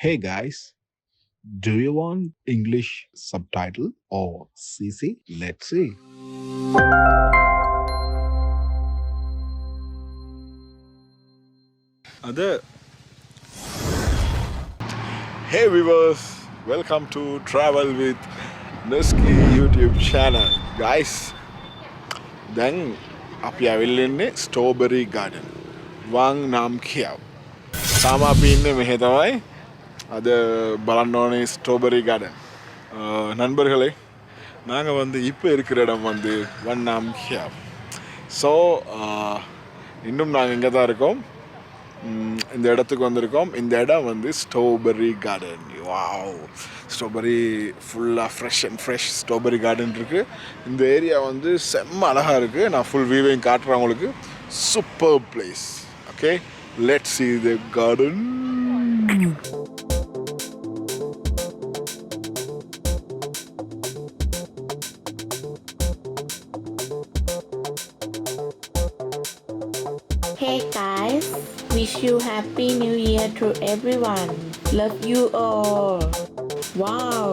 Hey guys, do you want English subtitle or CC? Let's see. Other. Hey viewers, welcome to Travel with Nusky YouTube channel. Guys, දැන් අපි ඇවිල්ලා ඉන්නේ strawberry garden. වං නම් කියව. තාම අපි ඉන්නේ මෙහෙ තමයි. අද බලන්න ඕනේ ஸ்ட்ராபெரி கார்டன். நண்பர்களே, நாங்கள் வந்து இப்போ இருக்கிற இடம் வந்து வண்ணாம் ஹியாவ். ஸோ இன்னும் நாங்கள் இங்கே தான் இருக்கோம். இந்த இடத்துக்கு வந்திருக்கோம். இந்த இடம் வந்து ஸ்ட்ராபெரி கார்டன். வாவ், ஸ்ட்ராபெரி ஃபுல்லாக ஃப்ரெஷ் ஸ்ட்ராபெரி கார்டன் இருக்குது. இந்த ஏரியா வந்து செம்ம அழகாக இருக்குது. நான் ஃபுல் வியூவையும் காட்டுறேன் உங்களுக்கு. Super place. Okay, let's see the garden. Hey guys, wish you happy new year to everyone. Love you all. Wow,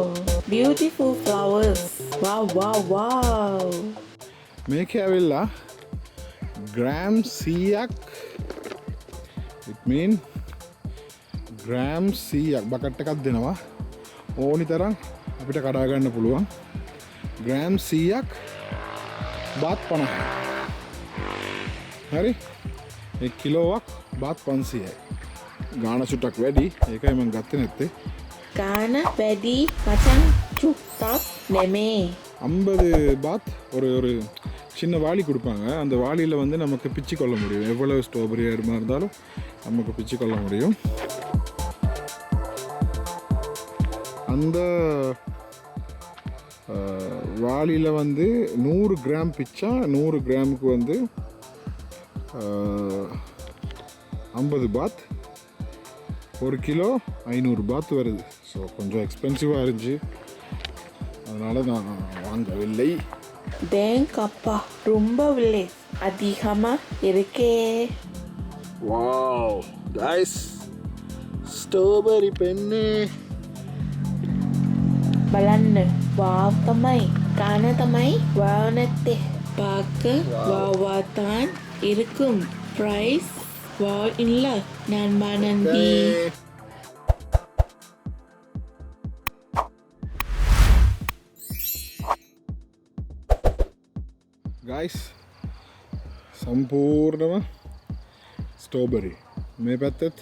beautiful flowers. Wow. මේක ඇවිල්ලා ග්‍රෑම් 100ක් it mean ග්‍රෑම් 100ක් බකට් එකක් දෙනවා. ඕනි තරම් අපිට කඩා ගන්න පුළුවන්. ග්‍රෑම් 100ක් බාත් 50යි. හරි, 1 කිලෝවක් බාත් 500යි. ගාන සුටක් වැඩි, ඒකයි මම ගත්තේ නැත්තේ. கான වැඩි මචං චුට්ටක් නෙමේ. 50 பாத் ஒரு சின்ன வாளி கொடுப்பாங்க. அந்த வாளியில் வந்து நமக்கு பிச்சு கொள்ள முடியும். எவ்வளவு ஸ்ட்ராபெரி இடமா இருந்தாலும் நமக்கு பிச்சு கொள்ள முடியும். அந்த வாளியில் வந்து 100 கிராம் பிச்சா 100 கிராமுக்கு வந்து 50 பாத். 1 கிலோ 500 பாத் வருது. ஸோ கொஞ்சம் எக்ஸ்பென்சிவாக இருந்துச்சு, அதனால நான் வாங்கவில்லை. தேங்கப்பா ரொம்ப விலை அதிகமா இருக்கே. Wow guys, strawberry pen. බලන්න වාව් තමයි கான තමයි வாவ் නැත්තේ. பார்க்க வாவாத்தான் இருக்கும். பிரைஸ் வாவ் இல்ல நண்பா நந்தி. ගයිස්, සම්පූර්ණම ස්ට්‍රෝබෙරි. මේ පැත්තත්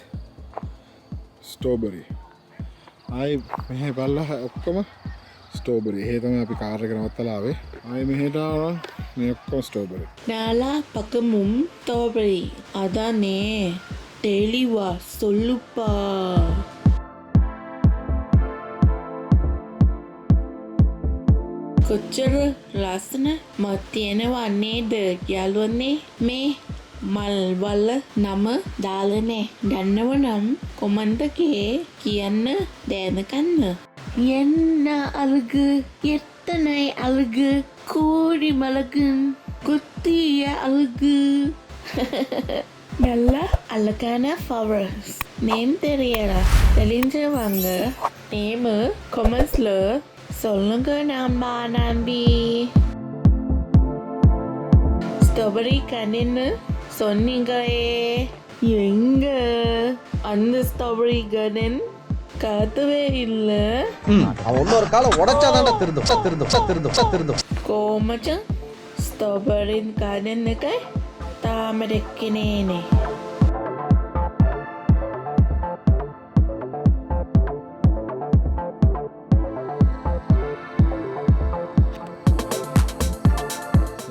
ස්ට්‍රෝබෙරි. ආයි මෙහෙ බලලා ඔක්කොම ස්ට්‍රෝබෙරි. එහෙ තමයි අපි කාර් එක නවත්තලා ආවේ. ආයි මෙහෙට ආවා. මේ ඔක්කොම ස්ට්‍රෝබෙරි. நாலா பக்கமும் ஸ்ட்ராபெரி. அதானே தெளிவா சொல்லுப்பா. කොච්චර ලස්සන මත් තියෙනවා නේද යාළුවනේ. මේ මල්වල නම දාලනේ. දන්නව නම් කොමන්ට් එකේ කියන්න දැනගන්න. என்ன அழகு, எத்தனை அழகு, கோடி மலகுன் குத்திய அழகு. நல்ல அழகான flowers. நேம் தெரியல, தெரிஞ்சவங்க நேம் கொமெண்ட்ஸ்ல சொல்லுங்க நம்பா நம்பி. ஸ்ட்ராபெரி கண்ணுன்னு சொன்னீங்களே, எங்க அந்த ஸ்ட்ராபெரி கார்டன் காத்தவே இல்லை. இன்னொரு காலம் உடைச்சாதான்டா திருந்தும். கோமச்சம் ஸ்ட்ராபெரி கார்டனுக்கு தாமரைக்கினேனே.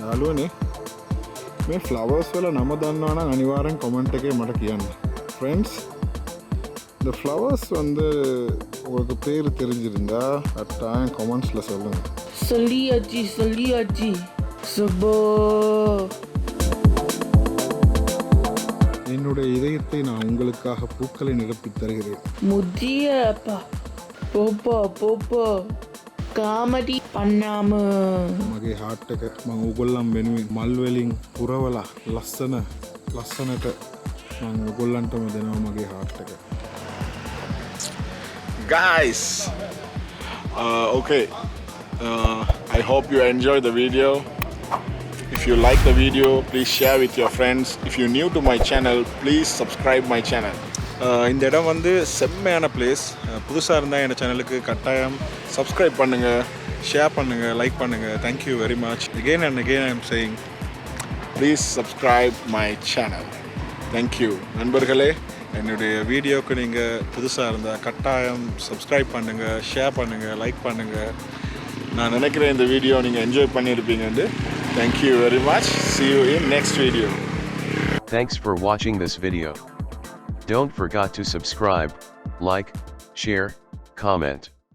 යාළුවනේ, මේ ෆ්ලවර්ස් වල නම දන්නවා නම් අනිවාර්යෙන් කමෙන්ට් එකේ මට කියන්න. ஃப்ரெண்ட்ஸ், இந்த ஃப்ளவர்ஸ் வந்து உங்களுக்கு பேர் தெரிஞ்சிருந்தா கட்டாயம் கமெண்ட்ஸில் சொல்லுங்கள். சொல்லியாச்சி சுபோ. என்னுடைய இதயத்தை நான் உங்களுக்காக பூக்களை நிரப்பித் தருகிறேன். முதியப்பா போப்போ කාමටි පන්නාම. මගේ හාට් එක මම උගොල්ලන් වෙනුවෙන් මල් වලින් පුරවලා ලස්සනට මම උගොල්ලන්ටම දෙනවා මගේ හාට් එක. guys, okay, I hope you enjoy the video. If you like the video, please share with your friends. If you're new to my channel, please subscribe my channel. இந்த இடம் வந்து செம்மையான பிளேஸ். புதுசாக இருந்தால் என் சேனலுக்கு கட்டாயம் சப்ஸ்கிரைப் பண்ணுங்கள், ஷேர் பண்ணுங்கள், லைக் பண்ணுங்கள். Thank you very much. Again and again I am saying, please subscribe my channel. Thank you நண்பர்களே. என்னுடைய வீடியோவுக்கு நீங்கள் புதுசாக இருந்தால் கட்டாயம் சப்ஸ்கிரைப் பண்ணுங்கள், ஷேர் பண்ணுங்கள், லைக் பண்ணுங்கள். நான் நினைக்கிறேன் இந்த வீடியோ நீங்கள் என்ஜாய் பண்ணியிருப்பீங்கன்னு. Thank you very much. See you in next video. Thanks for watching this video. Don't forget to subscribe, like, share, comment.